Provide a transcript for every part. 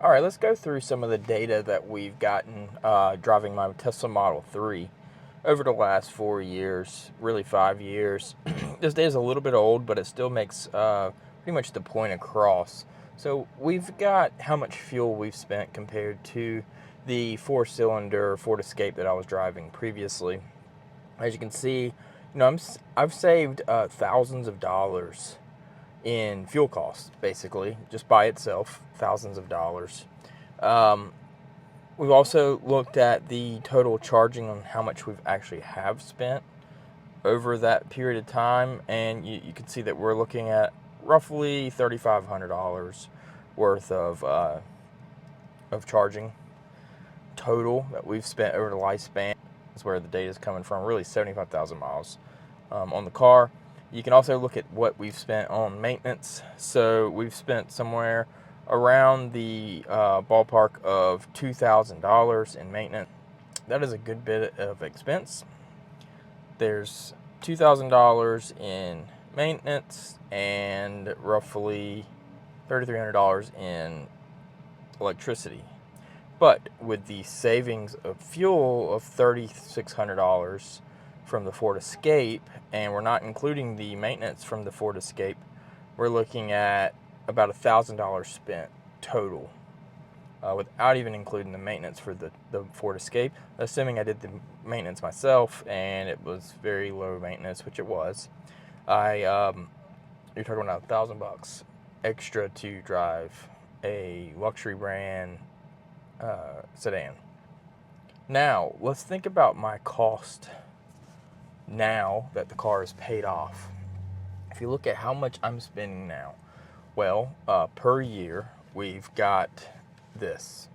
All right, let's go through some of the data that we've gotten driving my Tesla Model 3 over the last 4 years, really 5 years. This data is a little bit old, but it still makes pretty much the point across. So we've got how much fuel we've spent compared to the four-cylinder Ford Escape that I was driving previously. As you can see, I've saved thousands of dollars in fuel costs, basically, just by itself, thousands of dollars. Um, we've also looked at the total charging on how much we've actually have spent over that period of time, and you can see that we're looking at roughly $3,500 worth of charging total that we've spent over the lifespan. Is where the data is coming from. Really, 75,000 miles on the car. You can also look at what we've spent on maintenance. So we've spent somewhere around the ballpark of $2,000 in maintenance. That is a good bit of expense. There's $2,000 in maintenance and roughly $3,300 in electricity. But with the savings of fuel of $3,600 from the Ford Escape, and we're not including the maintenance from the Ford Escape, we're looking at about $1,000 spent total, without even including the maintenance for the Ford Escape, assuming I did the maintenance myself and it was very low maintenance, which it was. You're talking about $1,000 extra to drive a luxury brand sedan. Now, let's think about my cost now that the car is paid off. If you look at how much I'm spending now, well, per year, we've got this.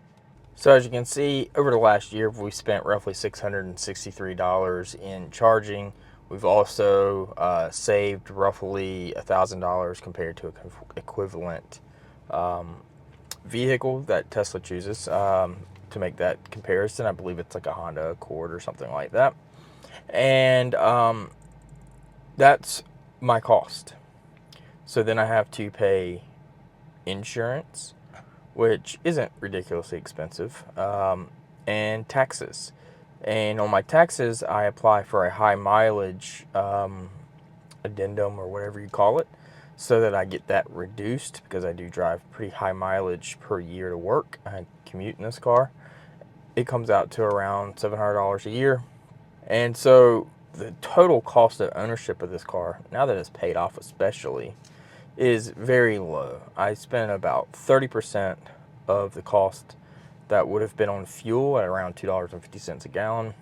So as you can see, over the last year, we spent roughly $663 in charging. We've also saved roughly $1,000 compared to an equivalent vehicle that Tesla chooses to make that comparison. I believe it's like a Honda Accord or something like that. And that's my cost. So then I have to pay insurance, which isn't ridiculously expensive, and taxes. And on my taxes, I apply for a high mileage addendum or whatever you call it, so that I get that reduced because I do drive pretty high mileage per year to work. I commute in this car. It comes out to around $700 a year. And so the total cost of ownership of this car, now that it's paid off especially, is very low. I spent about 30% of the cost that would have been on fuel at around $2.50 a gallon.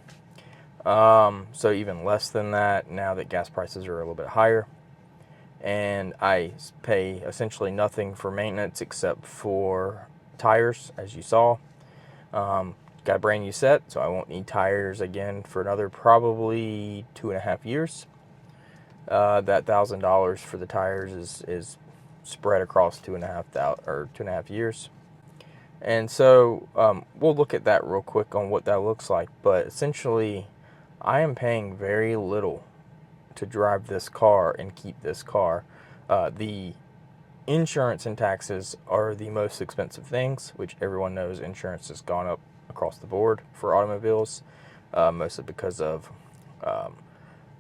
So even less than that now that gas prices are a little bit higher. And I pay essentially nothing for maintenance except for tires, as you saw. Got a brand new set, so I won't need tires again for another probably 2.5 years. That $1,000 for the tires is spread across 2.5 years. And so we'll look at that real quick on what that looks like. But essentially, I am paying very little to drive this car and keep this car. The insurance and taxes are the most expensive things, which everyone knows insurance has gone up across the board for automobiles, mostly because of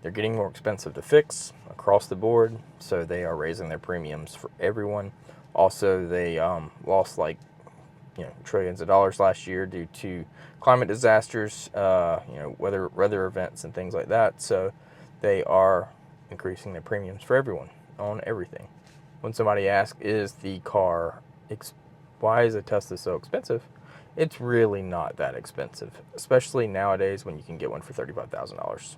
they're getting more expensive to fix across the board, so they are raising their premiums for everyone. Also, they lost trillions of dollars last year due to climate disasters, weather events and things like that. So they are increasing their premiums for everyone on everything. When somebody asks, why is a Tesla so expensive? It's really not that expensive, especially nowadays when you can get one for $35,000.